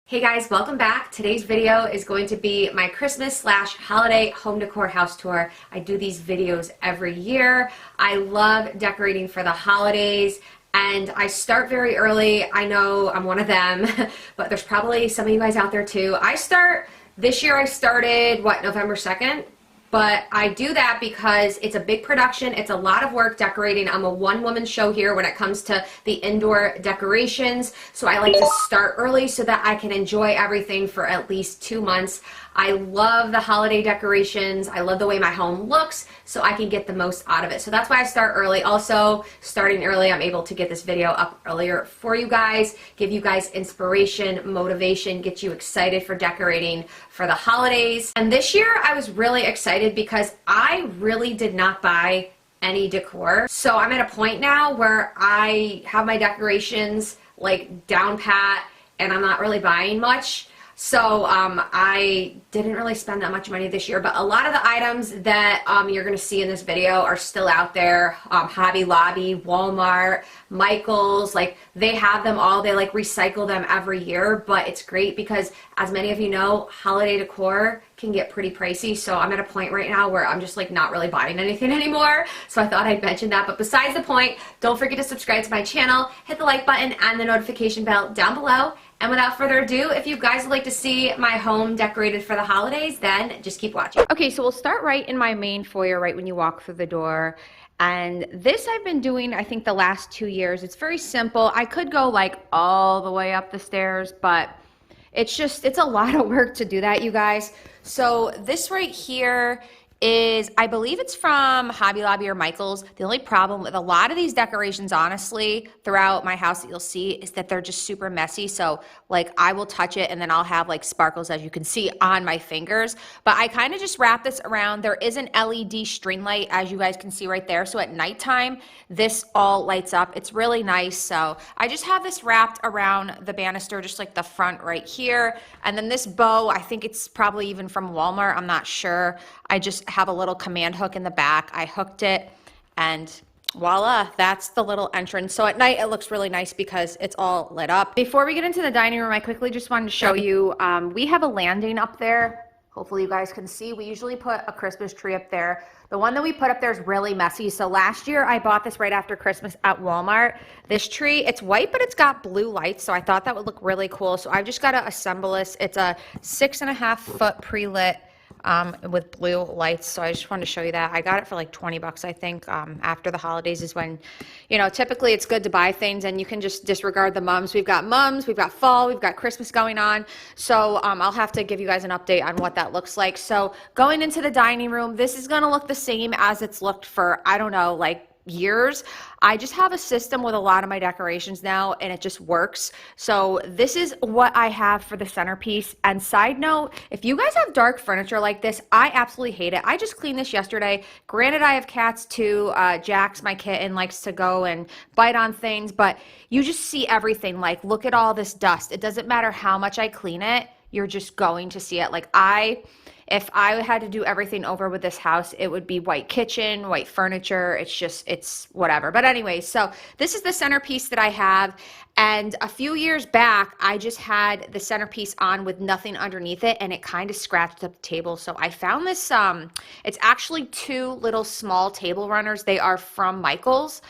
Hey guys, welcome back. Today's video is going to be my Christmas slash holiday home decor house tour. I do these videos every year. I love decorating for the holidays and I start very early. I know I'm one of them, but there's probably some of you guys out there too. This year I started, November 2nd? But I do that because it's a big production. It's a lot of work decorating. I'm a one-woman show here when it comes to the indoor decorations. So I like to start early so that I can enjoy everything for at least 2 months. I love the holiday decorations. I love the way my home looks, so I can get the most out of it. So that's why I start early. Also, starting early, I'm able to get this video up earlier for you guys, give you guys inspiration, motivation, get you excited for decorating for the holidays. And this year, I was really excited because I really did not buy any decor. So I'm at a point now where I have my decorations like down pat and I'm not really buying much. So I didn't really spend that much money this year, but a lot of the items that you're going to see in this video are still out there. Hobby Lobby, Walmart, Michael's, like they have them all. They like recycle them every year, but it's great because as many of you know, holiday decor can get pretty pricey. So I'm at a point right now where I'm just like not really buying anything anymore. So I thought I'd mention that, but besides the point, don't forget to subscribe to my channel, hit the like button and the notification bell down below. And without further ado, if you guys would like to see my home decorated for the holidays, then just keep watching. Okay, so we'll start right in my main foyer, right when you walk through the door. And this I've been doing, I think, the last 2 years. It's very simple. I could go like all the way up the stairs, but it's a lot of work to do that, you guys. So this right here is, I believe it's from Hobby Lobby or Michael's. The only problem with a lot of these decorations, honestly, throughout my house that you'll see is that they're just super messy. So like I will touch it and then I'll have like sparkles, as you can see, on my fingers. But I kind of just wrap this around. There is an LED string light, as you guys can see right there. So at nighttime, this all lights up. It's really nice. So I just have this wrapped around the banister, just like the front right here. And then this bow, I think it's probably even from Walmart. I'm not sure. I just have a little command hook in the back. I hooked it and voila, that's the little entrance. So at night it looks really nice because it's all lit up. Before we get into the dining room, I quickly just wanted to show you, we have a landing up there. Hopefully you guys can see. We usually put a Christmas tree up there. The one that we put up there is really messy. So last year I bought this right after Christmas at Walmart. This tree, it's white, but it's got blue lights. So I thought that would look really cool. So I've just got to assemble this. It's a 6.5 foot pre-lit with blue lights. So I just wanted to show you that. I got it for like 20 bucks, I think. After the holidays is when, you know, typically it's good to buy things and you can just disregard the mums. We've got fall, we've got Christmas going on. So I'll have to give you guys an update on what that looks like. So going into the dining room, this is going to look the same as it's looked for, I don't know, like years. I just have a system with a lot of my decorations now and it just works. So this is what I have for the centerpiece. And side note, if you guys have dark furniture like this, I absolutely hate it. I just cleaned this yesterday. Granted, I have cats too. Jax, my kitten, likes to go and bite on things, but you just see everything. Like, look at all this dust. It doesn't matter how much I clean it, you're just going to see it. Like if I had to do everything over with this house, it would be white kitchen, white furniture. It's whatever. But anyway, so this is the centerpiece that I have. And a few years back, I just had the centerpiece on with nothing underneath it and it kind of scratched up the table. So I found this, it's actually 2 little small table runners. They are from Michael's.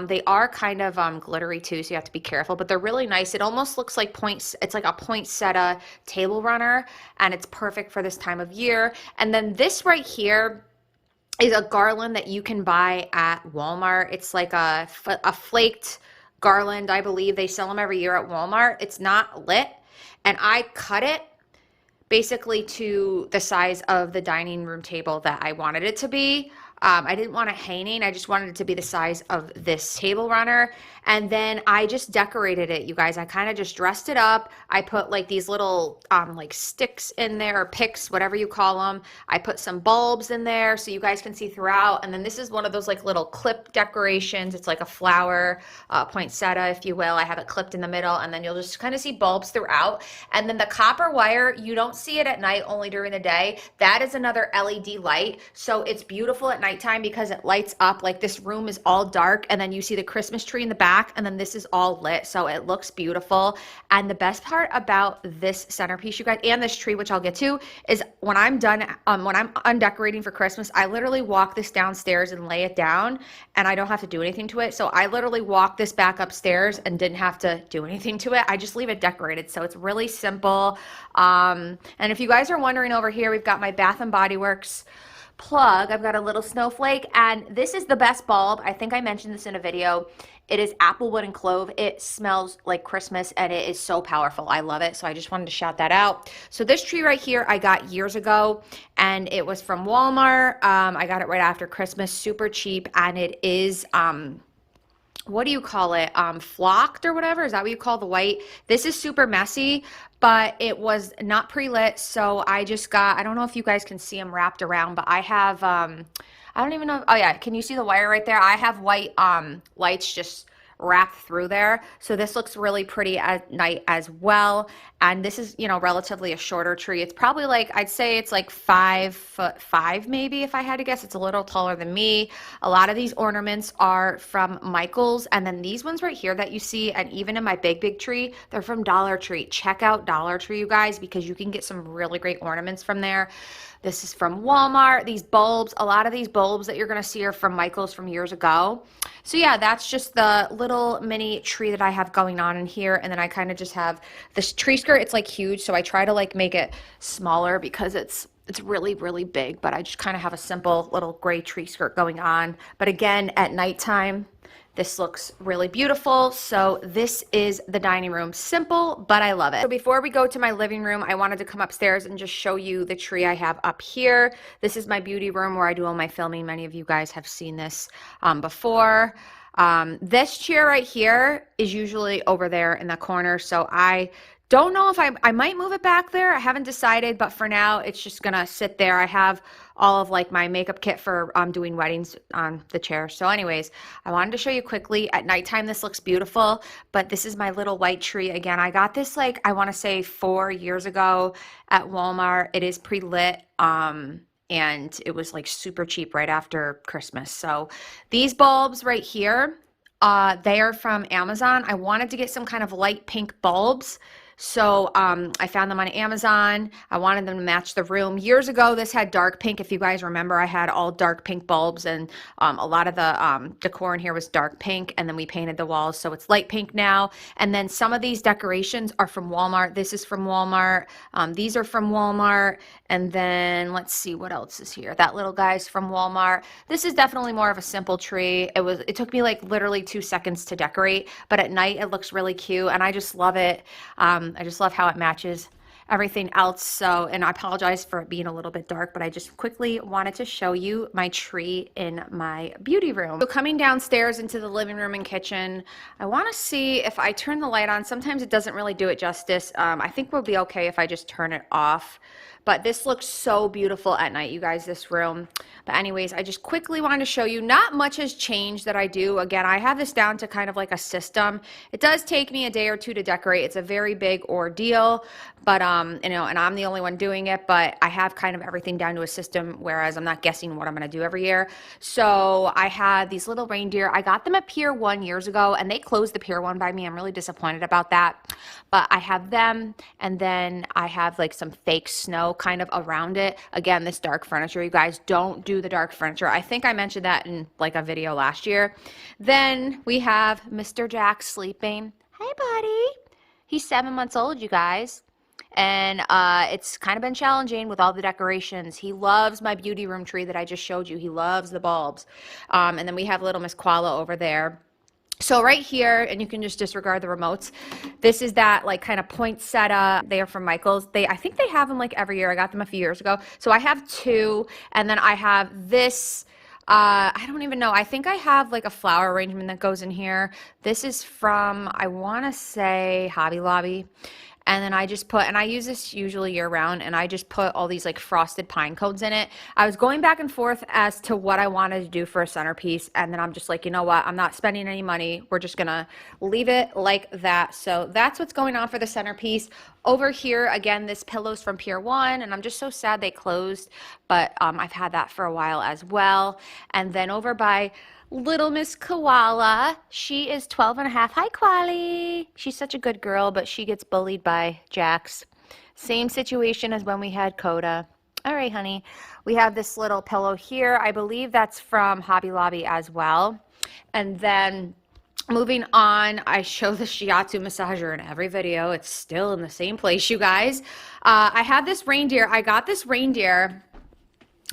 They are kind of glittery too, so you have to be careful, but they're really nice. It almost looks like it's like a poinsettia table runner, and it's perfect for this time of year. And then this right here is a garland that you can buy at Walmart. It's like a flaked garland, I believe. They sell them every year at Walmart. It's not lit, and I cut it basically to the size of the dining room table that I wanted it to be. I didn't want it hanging. I just wanted it to be the size of this table runner. And then I just decorated it, you guys. I kind of just dressed it up. I put like these little like sticks in there, or picks, whatever you call them. I put some bulbs in there so you guys can see throughout. And then this is one of those like little clip decorations. It's like a flower, poinsettia, if you will. I have it clipped in the middle, and then you'll just kind of see bulbs throughout. And then the copper wire, you don't see it at night, only during the day. That is another LED light. So it's beautiful at nighttime because it lights up. Like, this room is all dark, and then you see the Christmas tree in the back. back, and then this is all lit, so it looks beautiful. And the best part about this centerpiece, you guys, and this tree, which I'll get to, is when I'm done, when I'm undecorating for Christmas, I literally walk this downstairs and lay it down, and I don't have to do anything to it. So I literally walked this back upstairs and didn't have to do anything to it. I just leave it decorated, so it's really simple. And if you guys are wondering, over here we've got my Bath and Body Works plug. I've got a little snowflake, and this is the best bulb. I think I mentioned this in a video. It is applewood and clove. It smells like Christmas, and it is so powerful. I love it, so I just wanted to shout that out. So this tree right here I got years ago, and it was from Walmart. I got it right after Christmas, super cheap, and it is what do you call it? Flocked or whatever. Is that what you call the white? This is super messy, but it was not pre-lit. So I just got, I don't know if you guys can see them wrapped around, but I have, I don't even know. Oh yeah. Can you see the wire right there? I have white lights just wrapped through there. So this looks really pretty at night as well. And this is, you know, relatively a shorter tree. It's probably like, I'd say it's like 5'5" maybe, if I had to guess. It's a little taller than me. A lot of these ornaments are from Michael's. And then these ones right here that you see, and even in my big tree, they're from Dollar Tree. Check out Dollar Tree, you guys, because you can get some really great ornaments from there. This is from Walmart. These bulbs, a lot of these bulbs that you're going to see are from Michael's from years ago. So yeah, that's just the little mini tree that I have going on in here. And then I kind of just have this tree skirt. It's like huge, so I try to like make it smaller because it's really big, but I just kind of have a simple little gray tree skirt going on. But again, at nighttime, this looks really beautiful. So this is the dining room. Simple, but I love it. So before we go to my living room, I wanted to come upstairs and just show you the tree I have up here. This is my beauty room where I do all my filming. Many of you guys have seen this before. This chair right here is usually over there in the corner. So I don't know if I might move it back there. I haven't decided, but for now it's just gonna sit there. I have all of like my makeup kit for doing weddings on the chair. So anyways, I wanted to show you quickly. At nighttime this looks beautiful, but this is my little white tree. Again, I got this like, I want to say 4 years ago at Walmart. It is pre-lit. And it was like super cheap right after Christmas. So these bulbs right here, they are from Amazon. I wanted to get some kind of light pink bulbs. So I found them on Amazon. I wanted them to match the room. Years ago, this had dark pink. If you guys remember, I had all dark pink bulbs, and a lot of the decor in here was dark pink, and then we painted the walls, so it's light pink now. And then some of these decorations are from Walmart. This is from Walmart. These are from Walmart. And then let's see what else is here. That little guy's from Walmart. This is definitely more of a simple tree. It took me like literally 2 seconds to decorate, but at night it looks really cute, and I just love it. I just love how it matches everything else. So, and I apologize for it being a little bit dark, but I just quickly wanted to show you my tree in my beauty room. So coming downstairs into the living room and kitchen, I want to see if I turn the light on. Sometimes it doesn't really do it justice. I think we'll be okay if I just turn it off. But this looks so beautiful at night, you guys, this room. But anyways, I just quickly wanted to show you, not much has changed that I do. Again, I have this down to kind of like a system. It does take me a day or two to decorate. It's a very big ordeal, but you know, and I'm the only one doing it, but I have kind of everything down to a system, whereas I'm not guessing what I'm going to do every year. So I had these little reindeer. I got them at Pier 1 years ago, and they closed the Pier 1 by me. I'm really disappointed about that. But I have them, and then I have like some fake snow kind of around it. Again, this dark furniture, you guys, don't do the dark furniture. I think I mentioned that in like a video last year. Then we have Mr. Jack sleeping. Hey buddy, he's 7 months old, you guys, and it's kind of been challenging with all the decorations. He loves my beauty room tree that I just showed you. He loves the bulbs. And then we have little Miss Koala over there. So right here, and you can just disregard the remotes, this is that like kind of poinsettia. They are from Michael's. I think they have them like every year. I got them a few years ago. So I have two, and then I have this, I don't even know. I think I have like a flower arrangement that goes in here. This is from, I want to say Hobby Lobby. And then I just put, and I use this usually year round, and I just put all these like frosted pine cones in it. I was going back and forth as to what I wanted to do for a centerpiece, and then I'm just like, you know what, I'm not spending any money. We're just gonna leave it like that. So that's what's going on for the centerpiece. Over here, again, this pillow's from Pier 1, and I'm just so sad they closed, but I've had that for a while as well. And then over by little Miss Koala. She is 12 and a half. Hi, Quali. She's such a good girl, but she gets bullied by Jax. Same situation as when we had Coda. All right, honey. We have this little pillow here. I believe that's from Hobby Lobby as well. And then moving on, I show the shiatsu massager in every video. It's still in the same place, you guys. I have this reindeer. I got this reindeer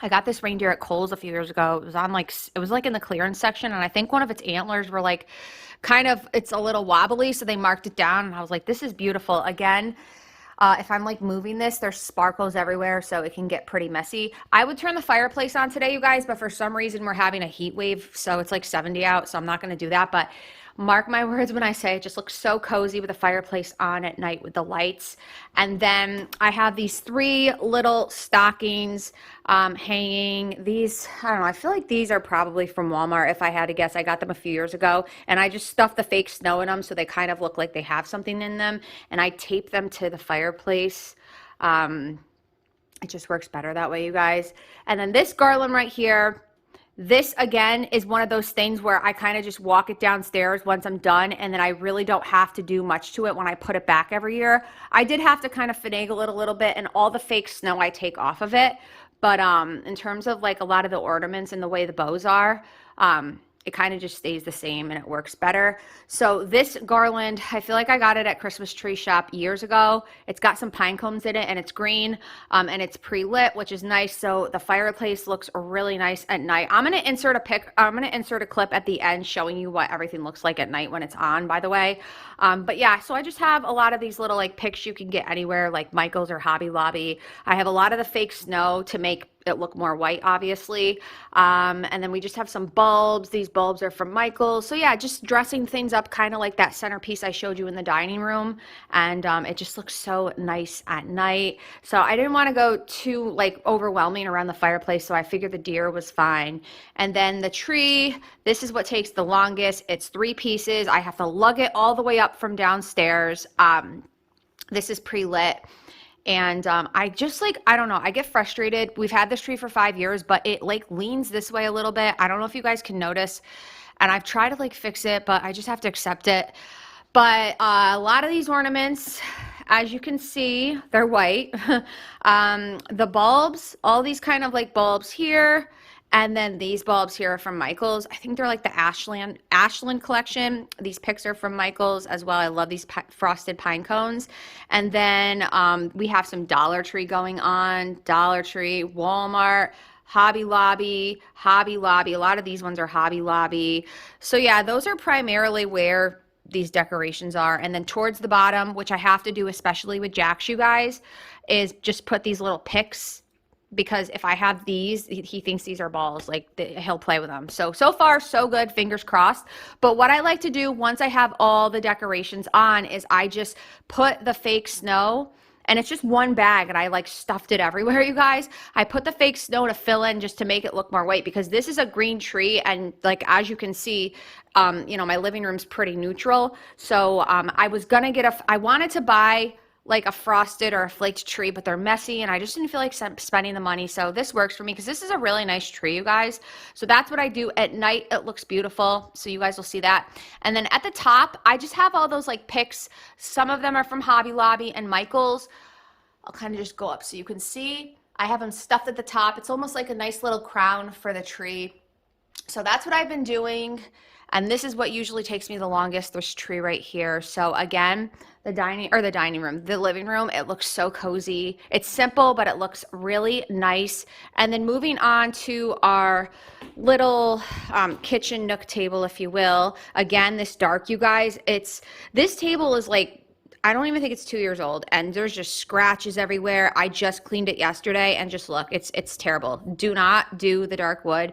at Kohl's a few years ago. It was on it was like in the clearance section, and I think one of its antlers were like it's a little wobbly, so they marked it down, and I was like, this is beautiful. Again, if I'm like moving this, there's sparkles everywhere, so it can get pretty messy. I would turn the fireplace on today, you guys, but for some reason we're having a heat wave, so it's like 70 out, so I'm not going to do that. But mark my words when I say it just looks so cozy with the fireplace on at night with the lights. And then I have these 3 little stockings hanging. These, I don't know, I feel like these are probably from Walmart if I had to guess. I got them a few years ago, and I just stuffed the fake snow in them so they kind of look like they have something in them, and I tape them to the fireplace. It just works better that way, you guys. And then this garland right here, this again is one of those things where I kind of just walk it downstairs once I'm done, and then I really don't have to do much to it when I put it back every year. I did have to kind of finagle it a little bit, and all the fake snow I take off of it. But in terms of like a lot of the ornaments and the way the bows are, it kind of just stays the same and it works better. So this garland, I feel like I got it at Christmas Tree Shop years ago. It's got some pine cones in it, and it's green, and it's pre-lit, which is nice. So the fireplace looks really nice at night. I'm going to insert a clip at the end showing you what everything looks like at night when it's on, by the way. But yeah, so I just have a lot of these little like picks you can get anywhere, like Michael's or Hobby Lobby. I have a lot of the fake snow to make it look more white, obviously. And then we just have some bulbs. These bulbs are from Michael's. So yeah, just dressing things up kind of like that centerpiece I showed you in the dining room. And it just looks so nice at night. So I didn't want to go too like overwhelming around the fireplace, so I figured the deer was fine. And then the tree, this is what takes the longest. It's 3 pieces. I have to lug it all the way up from downstairs. This is pre-lit. And I just like, I don't know, I get frustrated. We've had this tree for 5 years, but it like leans this way a little bit. I don't know if you guys can notice. And I've tried to like fix it, but I just have to accept it. But a lot of these ornaments, as you can see, they're white. The bulbs, all these kind of like bulbs here, and then these bulbs here are from Michael's. I think they're like the Ashland collection. These picks are from Michael's as well. I love these frosted pine cones. And then we have some Dollar Tree going on. Dollar Tree, Walmart, Hobby Lobby. A lot of these ones are Hobby Lobby. So yeah, those are primarily where these decorations are. And then towards the bottom, which I have to do especially with Jax, you guys, is just put these little picks, because if I have these, he thinks these are balls, like he'll play with them. So far so good, fingers crossed. But what I like to do once I have all the decorations on is I just put the fake snow, and it's just one bag, and I like stuffed it everywhere, you guys. I put the fake snow to fill in just to make it look more white, because this is a green tree, and like as you can see, you know, my living room's pretty neutral. So I wanted to buy like a frosted or a flaked tree, but they're messy, and I just didn't feel like spending the money. So this works for me because this is a really nice tree, you guys. So that's what I do at night. It looks beautiful, so you guys will see that. And then at the top, I just have all those like picks. Some of them are from Hobby Lobby and Michael's. I'll kind of just go up so you can see. I have them stuffed at the top. It's almost like a nice little crown for the tree. So that's what I've been doing. And this is what usually takes me the longest, this tree right here. So again, the living room, it looks so cozy. It's simple, but it looks really nice. And then moving on to our little kitchen nook table, if you will. Again, this dark, you guys, this table is like, I don't even think it's 2 years old, and there's just scratches everywhere. I just cleaned it yesterday, and just look, it's terrible. Do not do the dark wood.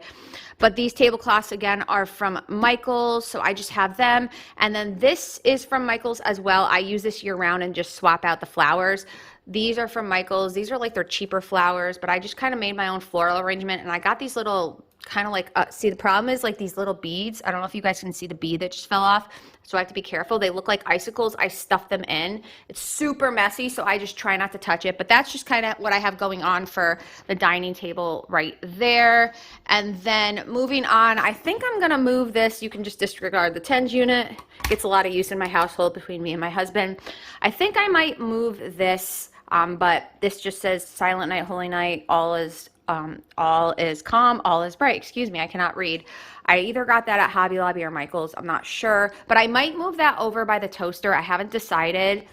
But these tablecloths, again, are from Michael's, so I just have them. And then this is from Michael's as well. I use this year round and just swap out the flowers. These are from Michael's. These are like their cheaper flowers, but I just kind of made my own floral arrangement, and I got these little kind of like, see, the problem is like these little beads. I don't know if you guys can see the bead that just fell off. So I have to be careful. They look like icicles. I stuff them in. It's super messy, so I just try not to touch it. But that's just kind of what I have going on for the dining table right there. And then moving on, I think I'm going to move this. You can just disregard the tens unit. Gets a lot of use in my household between me and my husband. I think I might move this, but this just says Silent Night, Holy Night, all is calm, all is bright. Excuse me, I cannot read. I either got that at Hobby Lobby or Michael's, I'm not sure, but I might move that over by the toaster. I haven't decided.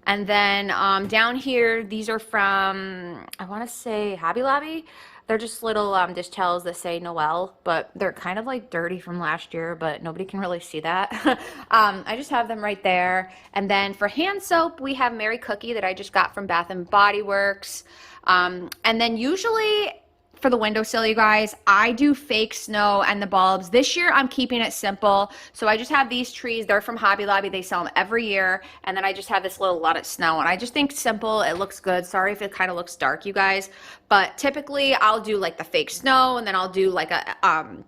And then down here, these are from, I want to say Hobby Lobby. They're just little dish towels that say Noel, but they're kind of like dirty from last year, but nobody can really see that. I just have them right there. And then for hand soap, we have Mary Cookie that I just got from Bath and Body Works. And then usually for the windowsill, you guys, I do fake snow and the bulbs. This year I'm keeping it simple. So I just have these trees. They're from Hobby Lobby. They sell them every year. And then I just have this little Let It Snow. And I just think simple. It looks good. Sorry if it kind of looks dark, you guys. But typically I'll do like the fake snow, and then I'll do like a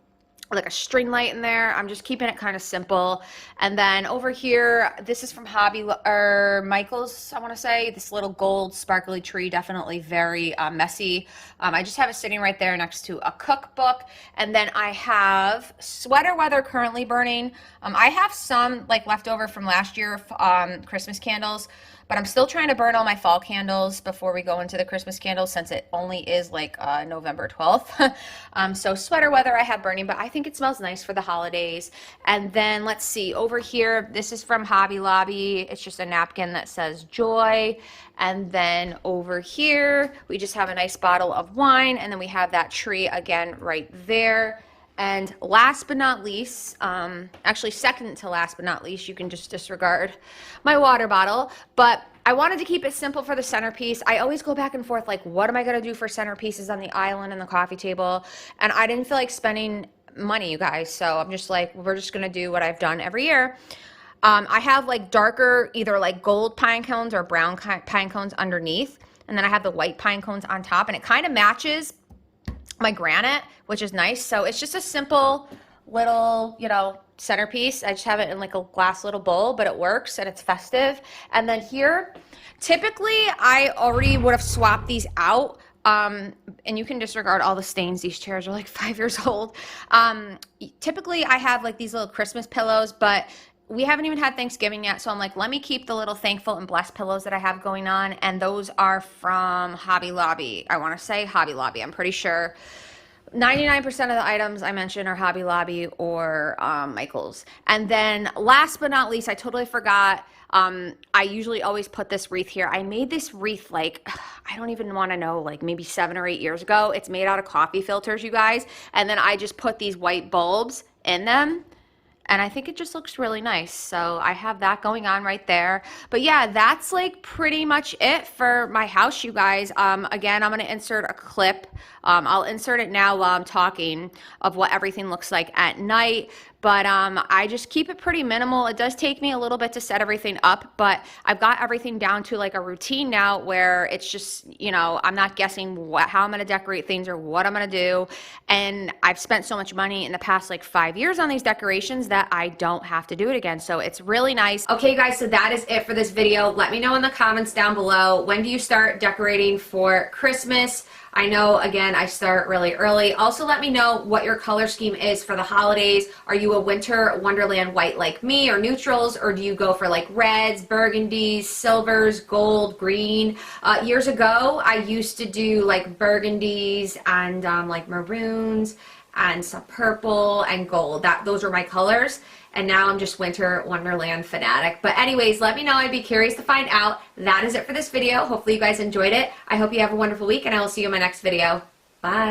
string light in there. I'm just keeping it kind of simple. And then over here, this is from Michael's, I want to say. This little gold sparkly tree, definitely very messy. I just have it sitting right there next to a cookbook. And then I have Sweater Weather currently burning. I have some like leftover from last year Christmas candles, but I'm still trying to burn all my fall candles before we go into the Christmas candles, since it only is like November 12th. So Sweater Weather I have burning, but I think it smells nice for the holidays. And then let's see, over here, this is from Hobby Lobby. It's just a napkin that says Joy. And then over here, we just have a nice bottle of wine, and then we have that tree again right there. And last but not least, actually second to last but not least, you can just disregard my water bottle, but I wanted to keep it simple for the centerpiece. I always go back and forth like, what am I going to do for centerpieces on the island and the coffee table? And I didn't feel like spending money, you guys, so I'm just like, we're just going to do what I've done every year. I have like darker, either like gold pine cones or brown pine cones underneath, and then I have the white pine cones on top, and it kind of matches my granite, which is nice. So it's just a simple little, centerpiece. I just have it in like a glass little bowl, but it works and it's festive. And then here, typically I already would have swapped these out. And you can disregard all the stains. These chairs are like 5 years old. Typically I have like these little Christmas pillows, but we haven't even had Thanksgiving yet, so I'm like, let me keep the little thankful and blessed pillows that I have going on, and those are from Hobby Lobby. I want to say Hobby Lobby. I'm pretty sure 99% of the items I mentioned are Hobby Lobby or Michael's. And then last but not least, I totally forgot, I usually always put this wreath here. I made this wreath like, I don't even want to know, like maybe 7 or 8 years ago. It's made out of coffee filters, you guys, and then I just put these white bulbs in them. And I think it just looks really nice. So I have that going on right there. But yeah, that's like pretty much it for my house, you guys. Again, I'm going to insert a clip. I'll insert it now while I'm talking of what everything looks like at night. But I just keep it pretty minimal. It does take me a little bit to set everything up, but I've got everything down to like a routine now where it's just, I'm not guessing how I'm going to decorate things or what I'm going to do. And I've spent so much money in the past like 5 years on these decorations that I don't have to do it again. So it's really nice. Okay guys, so that is it for this video. Let me know in the comments down below, when do you start decorating for Christmas? I know, again, I start really early. Also, let me know what your color scheme is for the holidays. Are you a winter wonderland white like me, or neutrals, or do you go for like reds, burgundies, silvers, gold, green? Years ago, I used to do like burgundies and like maroons and some purple and gold. Those are my colors. And now I'm just winter wonderland fanatic. But anyways, let me know. I'd be curious to find out. That is it for this video. Hopefully you guys enjoyed it. I hope you have a wonderful week, and I will see you in my next video. Bye.